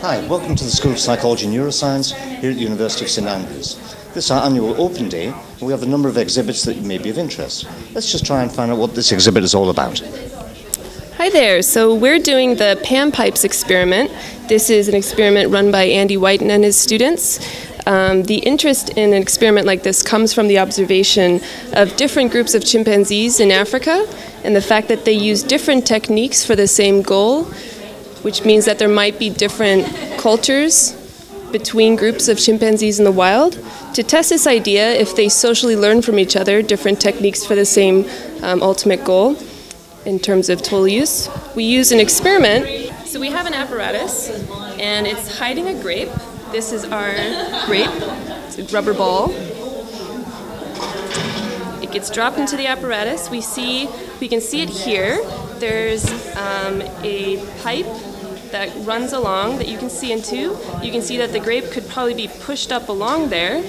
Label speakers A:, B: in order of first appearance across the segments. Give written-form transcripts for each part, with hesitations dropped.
A: Hi, welcome to the School of Psychology and Neuroscience here at the University of St Andrews. This is our annual open day, and we have a number of exhibits that may be of interest. Let's just try and find out what this exhibit is all about.
B: Hi there, so we're doing the Pan Pipes experiment. This is an experiment run by Andy Whiten and his students. The interest in an experiment like this comes from the observation of different groups of chimpanzees in Africa and the fact that they use different techniques for the same goal, which means that there might be different cultures between groups of chimpanzees in the wild. To test this idea, if they socially learn from each other different techniques for the same ultimate goal in terms of tool use, we use an experiment. So we have an apparatus, and it's hiding a grape. This is our grape. It's a rubber ball. It gets dropped into the apparatus. We can see it here. There's a pipe that runs along that you can see into. You can see that the grape could probably be pushed up along there.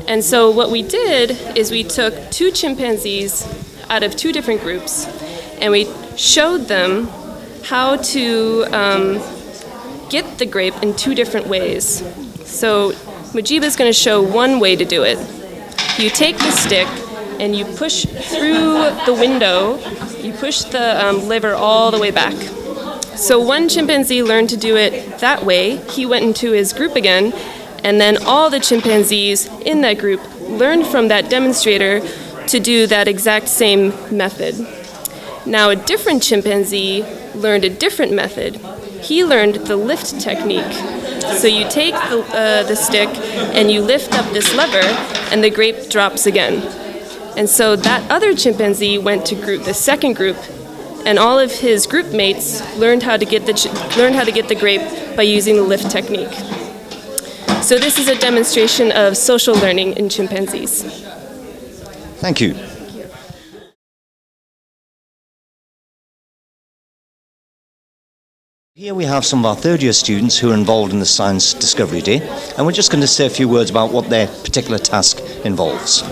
B: And so what we did is we took two chimpanzees out of two different groups, and we showed them how to get the grape in two different ways. So Mujiba is going to show one way to do it. You take the stick and you push through the window, you push the lever all the way back. So one chimpanzee learned to do it that way. He went into his group again, and then all the chimpanzees in that group learned from that demonstrator to do that exact same method. Now a different chimpanzee learned a different method. He learned the lift technique. So you take the stick and you lift up this lever, and the grape drops again. And so that other chimpanzee went to the second group, and all of his group mates learned how to get the grape by using the lift technique. So this is a demonstration of social learning in chimpanzees.
A: Thank you. Here we have some of our third-year students who are involved in the Science Discovery Day, and we're just going to say a few words about what their particular task involves.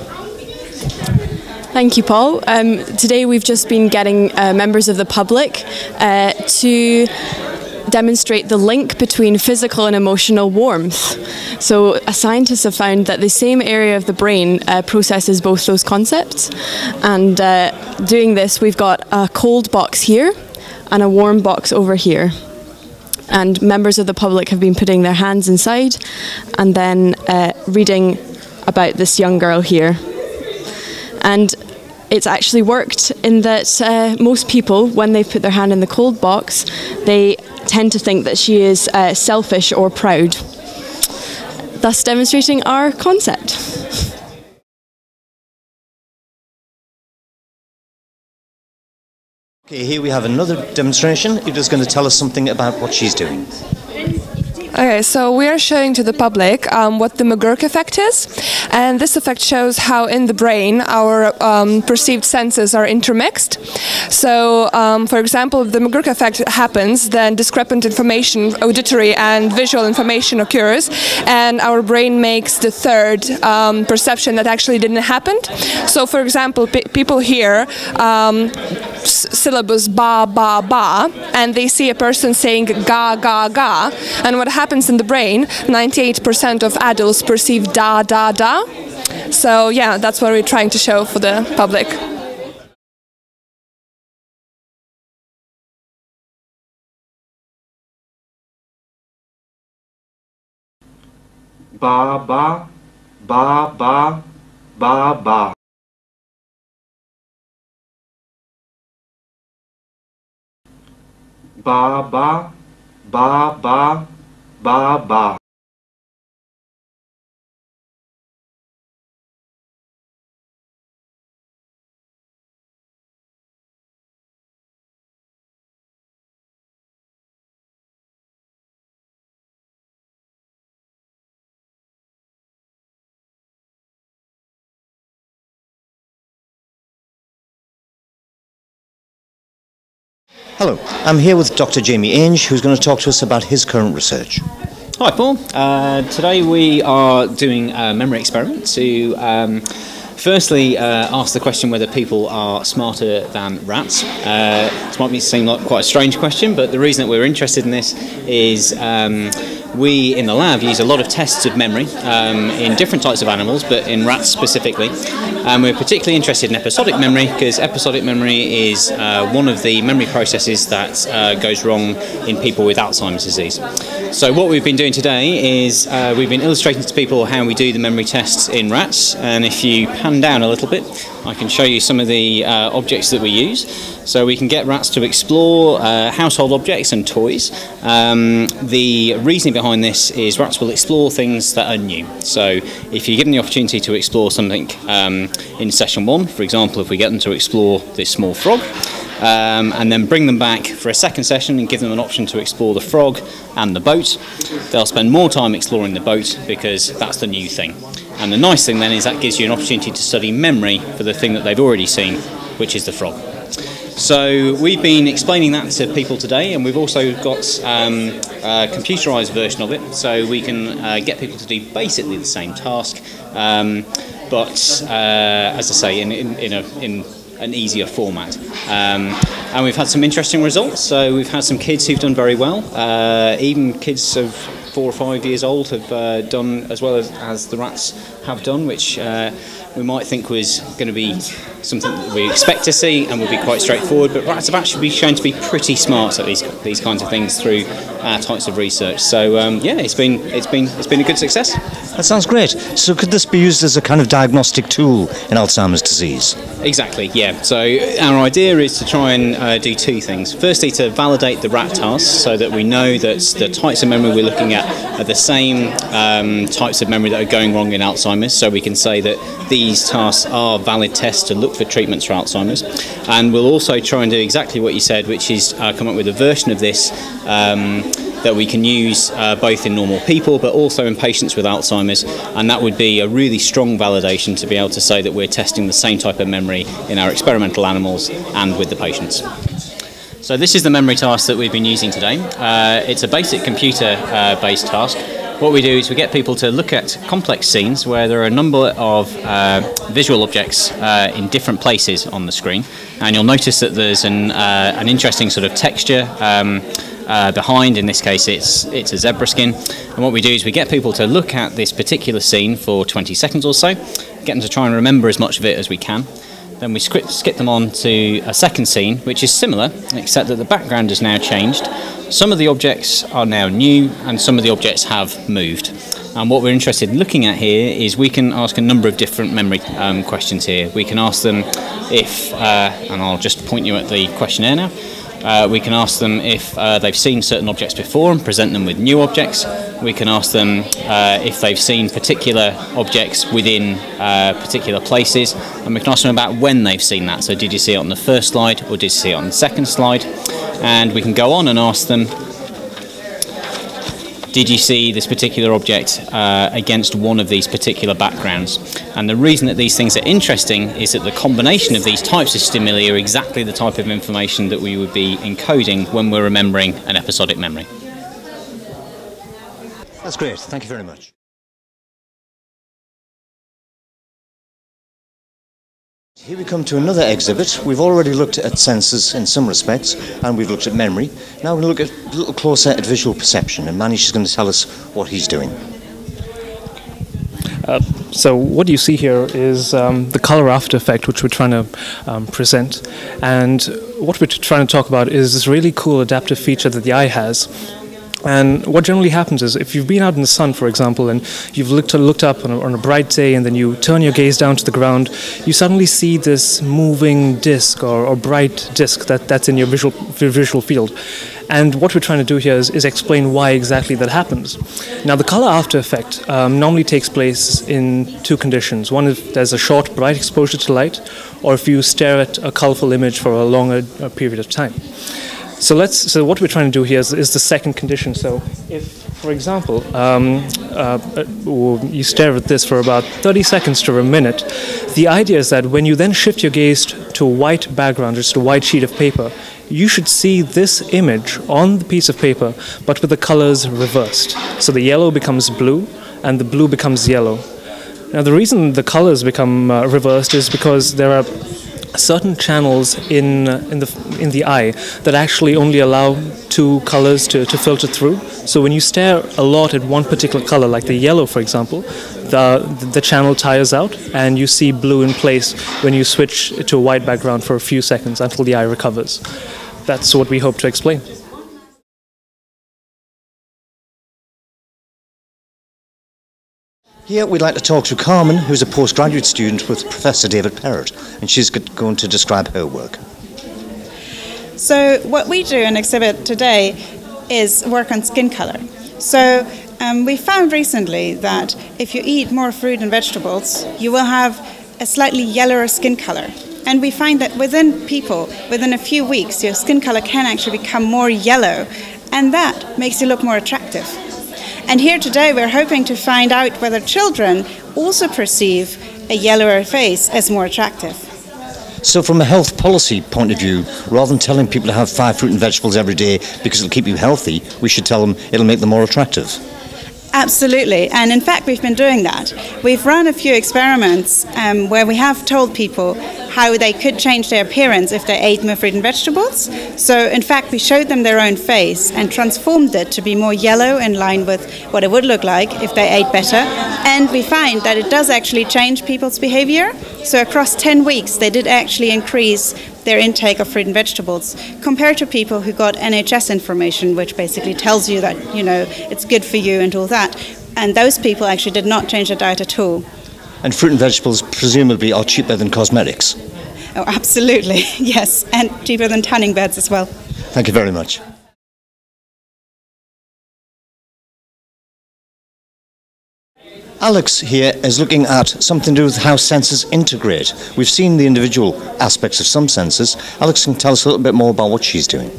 C: Thank you, Paul. Today we've just been getting members of the public to demonstrate the link between physical and emotional warmth. So scientists have found that the same area of the brain processes both those concepts. And doing this, we've got a cold box here and a warm box over here. And members of the public have been putting their hands inside and then reading about this young girl here. And it's actually worked in that most people, when they put their hand in the cold box, they tend to think that she is selfish or proud, thus demonstrating our concept.
A: Okay, here we have another demonstration. You're just going to tell us something about what she's doing.
D: Okay, so we are showing to the public what the McGurk effect is, and this effect shows how in the brain our perceived senses are intermixed. So, for example, if the McGurk effect happens, then discrepant information, auditory and visual information occurs, and our brain makes the third perception that actually didn't happen. So, for example, people hear syllabus ba, ba, ba, and they see a person saying ga, ga, ga, and what happens in the brain, 98% of adults perceive da, da, da. So yeah, that's what we're trying to show for the public.
E: Ba, ba, ba, ba, ba, ba. Ba, ba, ba, ba, ba, ba.
A: Hello, I'm here with Dr. James Ainge, who's going to talk to us about his current research.
F: Hi Paul, today we are doing a memory experiment to firstly ask the question whether people are smarter than rats. This might seem like quite a strange question, but the reason that we're interested in this is we in the lab use a lot of tests of memory in different types of animals, but in rats specifically. And we're particularly interested in episodic memory because episodic memory is one of the memory processes that goes wrong in people with Alzheimer's disease. So what we've been doing today is we've been illustrating to people how we do the memory tests in rats, and if you pan down a little bit, I can show you some of the objects that we use. So we can get rats to explore household objects and toys. The reasoning behind this is rats will explore things that are new. So if you give them the opportunity to explore something in session 1, for example, if we get them to explore this small frog, and then bring them back for a second session and give them an option to explore the frog and the boat, they'll spend more time exploring the boat because that's the new thing. And the nice thing then is that gives you an opportunity to study memory for the thing that they've already seen, which is the frog. So we've been explaining that to people today, and we've also got a computerized version of it, so we can get people to do basically the same task, but as I say, in an easier format. And we've had some interesting results. So we've had some kids who've done very well. Even kids of 4 or 5 years old have done as well as the rats have done, which we might think was going to be something that we expect to see and would be quite straightforward, but rats have actually been shown to be pretty smart at these kinds of things through our types of research. So yeah, it's been a good success.
A: That sounds great. So could this be used as a kind of diagnostic tool in Alzheimer's disease?
F: Exactly, yeah. So our idea is to try and do 2 things. Firstly, to validate the rat tasks so that we know that the types of memory we're looking at are the same types of memory that are going wrong in Alzheimer's, so we can say that these tasks are valid tests to look for treatments for Alzheimer's. And we'll also try and do exactly what you said, which is come up with a version of this that we can use both in normal people but also in patients with Alzheimer's, and that would be a really strong validation to be able to say that we're testing the same type of memory in our experimental animals and with the patients. So this is the memory task that we've been using today. It's a basic computer-based task. What we do is we get people to look at complex scenes where there are a number of visual objects in different places on the screen, and you'll notice that there's an interesting sort of texture behind. In this case it's a zebra skin, and what we do is we get people to look at this particular scene for 20 seconds or so, get them to try and remember as much of it as we can. Then we skip them on to a second scene, which is similar, except that the background has now changed. Some of the objects are now new, and some of the objects have moved. And what we're interested in looking at here is we can ask a number of different memory questions here. We can ask them if, and I'll just point you at the questionnaire now, we can ask them if they've seen certain objects before and present them with new objects. We can ask them if they've seen particular objects within particular places, and we can ask them about when they've seen that. So did you see it on the first slide or did you see it on the second slide? And we can go on and ask them, did you see this particular object against one of these particular backgrounds? And the reason that these things are interesting is that the combination of these types of stimuli are exactly the type of information that we would be encoding when we're remembering an episodic memory.
A: That's great. Thank you very much. Here we come to another exhibit. We've already looked at senses in some respects, and we've looked at memory. Now we're going to look at a little closer at visual perception, and Maneesh is going to tell us what he's doing.
G: So what you see here is the color after effect, which we're trying to present. And what we're trying to talk about is this really cool adaptive feature that the eye has. And what generally happens is, if you've been out in the sun, for example, and you've looked up on a bright day, and then you turn your gaze down to the ground, you suddenly see this moving disc or bright disc that's in your visual field. And what we're trying to do here is explain why exactly that happens. Now, the color after effect normally takes place in 2 conditions. One, if there's a short, bright exposure to light, or if you stare at a colorful image for a longer period of time. So what we're trying to do here is the second condition. So if, for example, you stare at this for about 30 seconds to a minute, the idea is that when you then shift your gaze to a white background, just a white sheet of paper, you should see this image on the piece of paper, but with the colors reversed. So the yellow becomes blue, and the blue becomes yellow. Now, the reason the colors become reversed is because there are certain channels in the eye that actually only allow two colors to filter through. So when you stare a lot at one particular color, like the yellow, for example, the channel tires out, and you see blue in place when you switch to a white background for a few seconds until the eye recovers. That's what we hope to explain.
A: Here we'd like to talk to Carmen, who's a postgraduate student with Professor David Perrott, and she's going to describe her work.
H: So what we do in exhibit today is work on skin color. So we found recently that if you eat more fruit and vegetables, you will have a slightly yellower skin color. And we find that within people, within a few weeks, your skin color can actually become more yellow, and that makes you look more attractive. And here today we're hoping to find out whether children also perceive a yellower face as more attractive.
A: So from a health policy point of view, rather than telling people to have 5 fruit and vegetables every day because it'll keep you healthy, we should tell them it'll make them more attractive.
H: Absolutely, and in fact we've been doing that. We've run a few experiments where we have told people how they could change their appearance if they ate more fruit and vegetables. So in fact we showed them their own face and transformed it to be more yellow in line with what it would look like if they ate better. And we find that it does actually change people's behavior. So across 10 weeks they did actually increase their intake of fruit and vegetables compared to people who got NHS information, which basically tells you that, you know, it's good for you and all that. And those people actually did not change their diet at all.
A: And fruit and vegetables presumably are cheaper than cosmetics.
H: Oh, absolutely, yes, and cheaper than tanning beds as well.
A: Thank you very much. Alex here is looking at something to do with how senses integrate. We've seen the individual aspects of some senses. Alex can tell us a little bit more about what she's doing.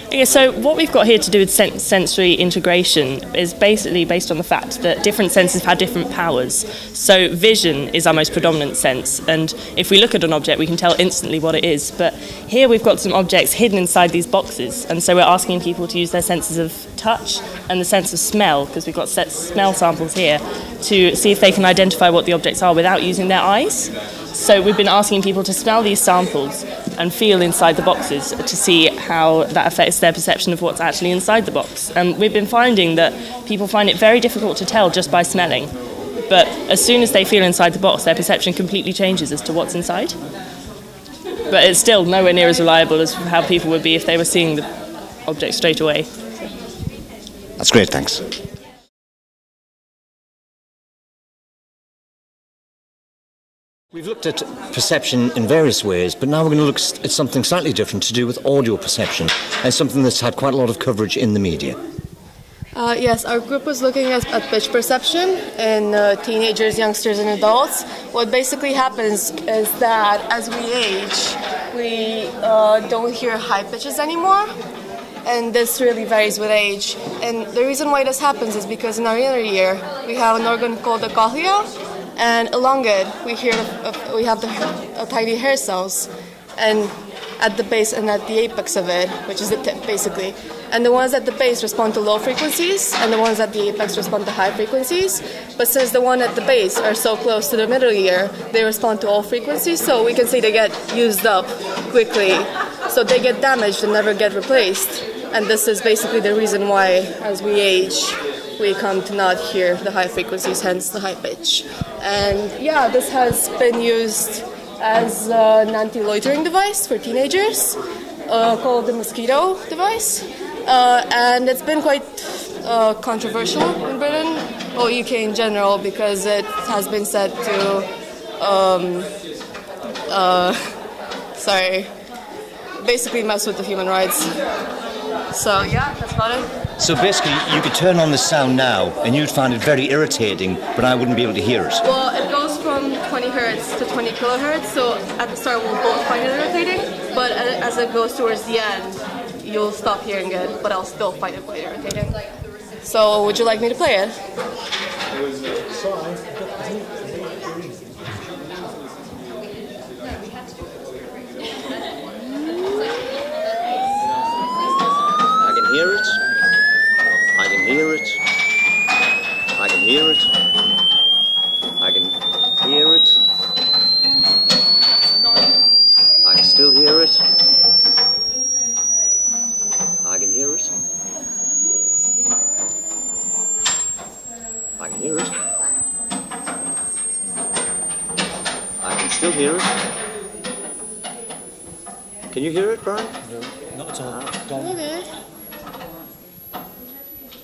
I: Okay, so what we've got here to do with sensory integration is basically based on the fact that different senses have different powers. So vision is our most predominant sense, and if we look at an object we can tell instantly what it is. But here we've got some objects hidden inside these boxes, and so we're asking people to use their senses of touch and the sense of smell, because we've got smell samples here, to see if they can identify what the objects are without using their eyes. So we've been asking people to smell these samples and feel inside the boxes to see how that affects their perception of what's actually inside the box. And we've been finding that people find it very difficult to tell just by smelling. But as soon as they feel inside the box, their perception completely changes as to what's inside. But it's still nowhere near as reliable as how people would be if they were seeing the object straight away.
A: That's great, thanks. We've looked at perception in various ways, but now we're going to look at something slightly different to do with audio perception, and something that's had quite a lot of coverage in the media.
J: Yes, our group was looking at pitch perception in teenagers, youngsters, and adults. What basically happens is that as we age, we don't hear high pitches anymore, and this really varies with age. And the reason why this happens is because in our inner ear, we have an organ called the cochlea, and along it, we have the tiny hair cells, and at the base and at the apex of it, which is the tip, basically. And the ones at the base respond to low frequencies, and the ones at the apex respond to high frequencies. But since the one at the base are so close to the middle ear, they respond to all frequencies, so we can say they get used up quickly. So they get damaged and never get replaced. And this is basically the reason why, as we age, we come to not hear the high frequencies, hence the high pitch. And yeah, this has been used as an anti-loitering device for teenagers called the mosquito device. And it's been quite controversial in Britain, or UK in general, because it has been said to, basically mess with the human rights. So yeah, that's about it.
A: So basically, you could turn on the sound now, and you'd find it very irritating, but I wouldn't be able to hear it.
J: Well, it goes from 20 hertz to 20 kilohertz, so at the start we'll both find it irritating, but as it goes towards the end, you'll stop hearing it, but I'll still find it quite irritating. So, would you like me to play it?
A: Hear it. I can hear it. I can hear it. I can Still hear it? Can you hear it, Brian?
G: No, not at all.
J: Okay.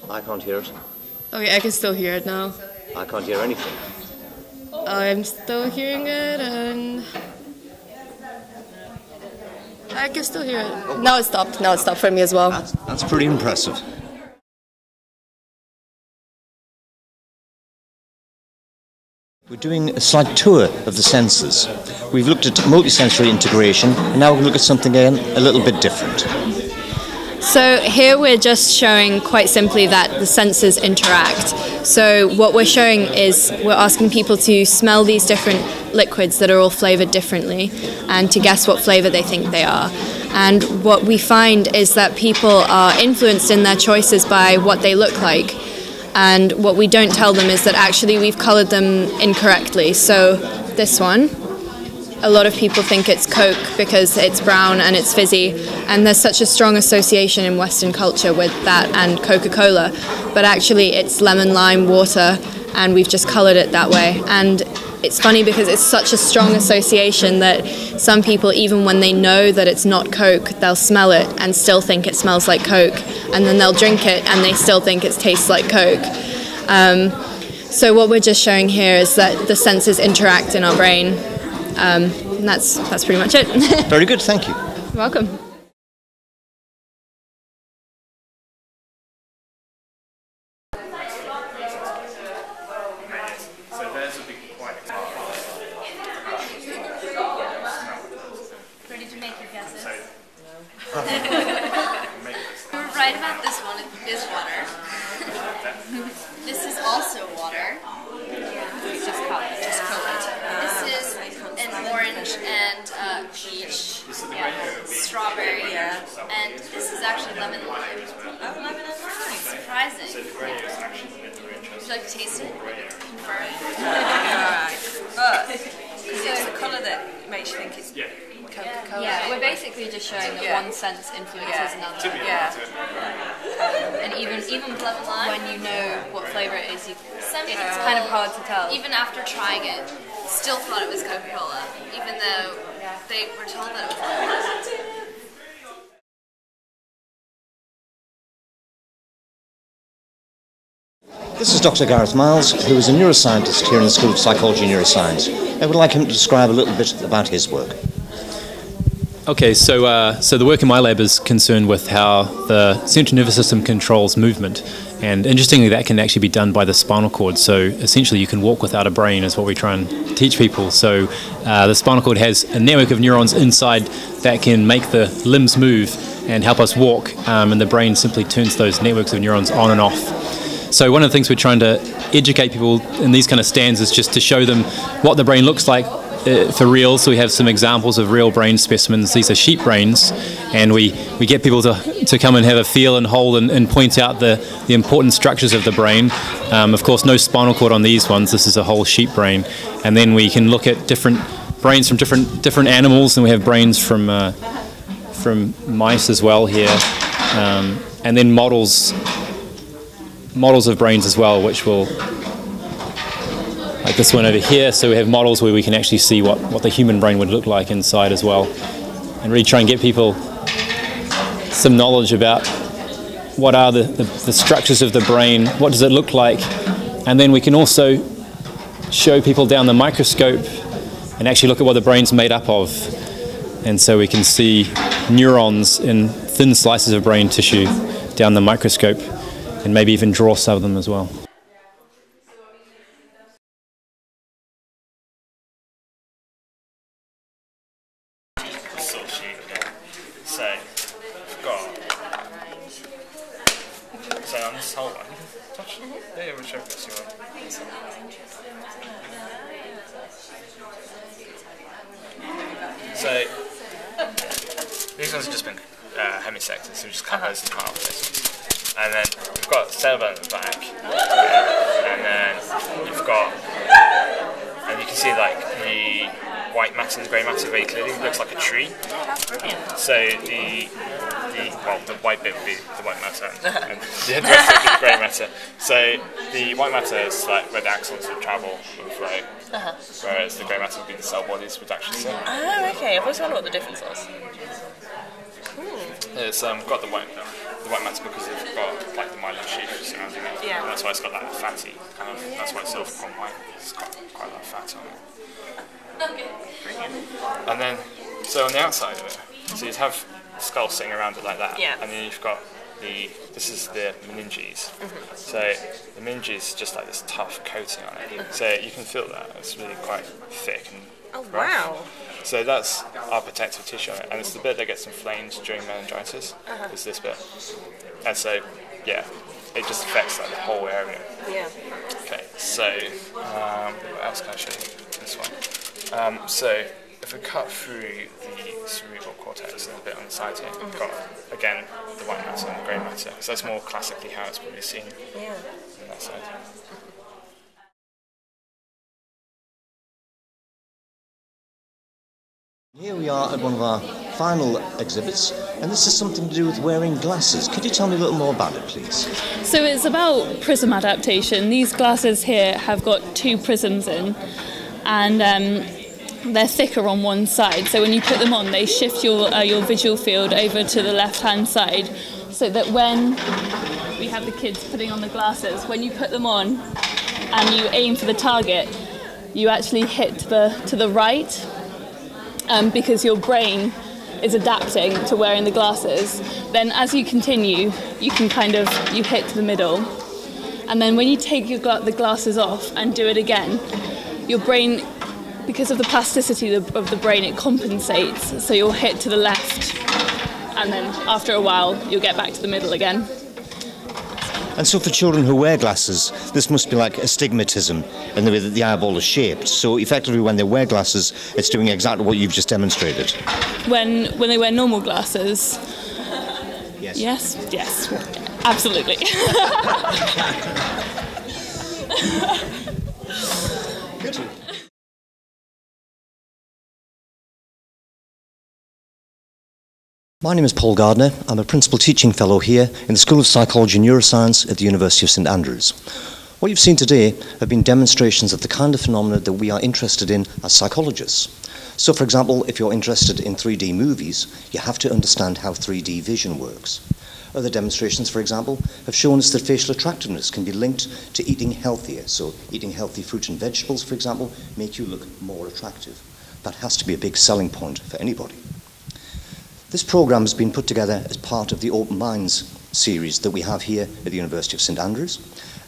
A: I can't hear it.
J: Okay, I can still hear it now.
A: I can't hear anything.
J: I'm still hearing it, and I can still hear it. Now it stopped. Now it stopped for me as well.
A: That's pretty impressive. We're doing a slight tour of the senses. We've looked at multisensory integration, and now we're going to look at something again a little bit different.
K: So here we're just showing quite simply that the senses interact. So what we're showing is we're asking people to smell these different liquids that are all flavoured differently and to guess what flavour they think they are. And what we find is that people are influenced in their choices by what they look like. And what we don't tell them is that actually we've coloured them incorrectly. So this one, a lot of people think it's Coke because it's brown and it's fizzy, and there's such a strong association in Western culture with that and Coca-Cola, but actually it's lemon lime water, and we've just coloured it that way. And it's funny because it's such a strong association that some people, even when they know that it's not Coke, they'll smell it and still think it smells like Coke, and then they'll drink it and they still think it tastes like Coke. So what we're just showing here is that the senses interact in our brain. And that's pretty much it.
A: Very good, thank you.
K: You're welcome.
L: Ready to make your guesses? We're right about this one. It is water. This is also water. Just color. This is an orange and peach, strawberry, and this is actually lemon and lime. Oh, lemon and lime. Surprising. Would you like to taste it? Confirm.
M: Alright. But because it's the colour that makes you think it's Coca-Cola.
K: Yeah, we're basically just showing that one sense influences another.
L: And even with lemon lime,
K: When you know what flavour it is,
L: some people,
K: it's kind of hard to tell.
L: even after trying it, still thought it was Coca-Cola, even though they were told that it was lemon lime.
A: This is Dr. Gareth Miles, who is a neuroscientist here in the School of Psychology and Neuroscience. I would like him to describe a little bit about his work.
N: Okay, so the work in my lab is concerned with how the central nervous system controls movement, and interestingly that can actually be done by the spinal cord. So essentially you can walk without a brain is what we try and teach people. So the spinal cord has a network of neurons inside that can make the limbs move and help us walk, and the brain simply turns those networks of neurons on and off. So one of the things we're trying to educate people in these kind of stands is just to show them what the brain looks like for real. So we have some examples of real brain specimens. These are sheep brains, and we get people to come and have a feel and hold and point out the important structures of the brain. Of course, no spinal cord on these ones. This is a whole sheep brain. And then we can look at different brains from different animals, and we have brains from mice as well here, and then models of brains as well, which will, like this one over here. So we have models where we can actually see what the human brain would look like inside as well, and really try and get people some knowledge about what are the structures of the brain, what does it look like, and then we can also show people down the microscope and actually look at what the brain's made up of. And so we can see neurons in thin slices of brain tissue down the microscope, and maybe even draw some of them as well.
O: So on this whole one, touch. Yeah, whichever you want. So these ones have just been hemisected, so we just cut those in half, basically. And then we've got cell bone at the back, and then you've got, and you can see like the white matter and the grey matter very clearly. It looks like a tree. So the white bit would be the white matter, and the rest would be the grey matter. So the white matter is like where the axons would travel and flow, whereas the grey matter would be the cell bodies would actually sit.
I: Oh, okay. I've always wondered what the difference was.
O: It's got the white matter because it's got like the myelin sheath surrounding it.
I: Yeah.
O: And that's why it's got that fatty kind of. That's why it's silver called white. It's got quite a lot of fat on it.
I: Okay.
O: And then, so on the outside of it, so you'd have the skull sitting around it like that.
I: Yeah.
O: And then you've got this is the meninges. So the meninges is just like this tough coating on it. So you can feel that. It's really quite thick and rough.
I: Wow.
O: So that's our protective tissue on it, and it's the bit that gets inflamed during meningitis, is this bit. And so, yeah, it just affects like the whole area.
I: Yeah.
O: Okay, so, what else can I show you? This one. So, if we cut through the cerebral cortex and a bit on the side here, we've got, again, the white matter and the grey matter. So that's more classically how it's probably seen on that side.
A: Here we are at one of our final exhibits, and this is something to do with wearing glasses. Could you tell me a little more about it, please?
P: So it's about prism adaptation. These glasses here have got 2 prisms in, and they're thicker on one side. So when you put them on, they shift your visual field over to the left-hand side, so that when we have the kids putting on the glasses, when you put them on and you aim for the target, you actually hit to the right. Because your brain is adapting to wearing the glasses. Then as you continue, you can you hit to the middle. And then when you take the glasses off and do it again, your brain, because of the plasticity of the brain, it compensates. So you'll hit to the left, and then after a while, you'll get back to the middle again.
A: And so for children who wear glasses, this must be like astigmatism in the way that the eyeball is shaped. So effectively when they wear glasses, it's doing exactly what you've just demonstrated. When
P: they wear normal glasses?
A: Yes.
P: Yes, absolutely.
A: Good. My name is Paul Gardner. I'm a Principal Teaching Fellow here in the School of Psychology and Neuroscience at the University of St Andrews. What you've seen today have been demonstrations of the kind of phenomena that we are interested in as psychologists. So, for example, if you're interested in 3D movies, you have to understand how 3D vision works. Other demonstrations, for example, have shown us that facial attractiveness can be linked to eating healthier. So, eating healthy fruit and vegetables, for example, make you look more attractive. That has to be a big selling point for anybody. This programme has been put together as part of the Open Minds series that we have here at the University of St Andrews,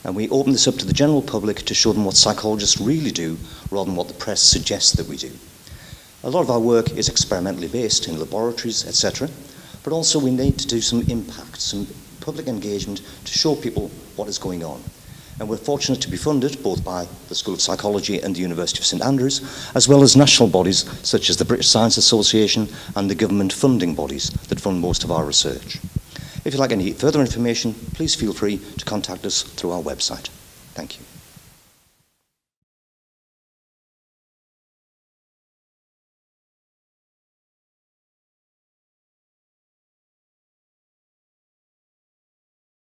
A: and we open this up to the general public to show them what psychologists really do rather than what the press suggests that we do. A lot of our work is experimentally based in laboratories, etc., but also we need to do some impact, some public engagement to show people what is going on. And we're fortunate to be funded both by the School of Psychology and the University of St Andrews, as well as national bodies such as the British Science Association and the government funding bodies that fund most of our research. If you'd like any further information, please feel free to contact us through our website. Thank you.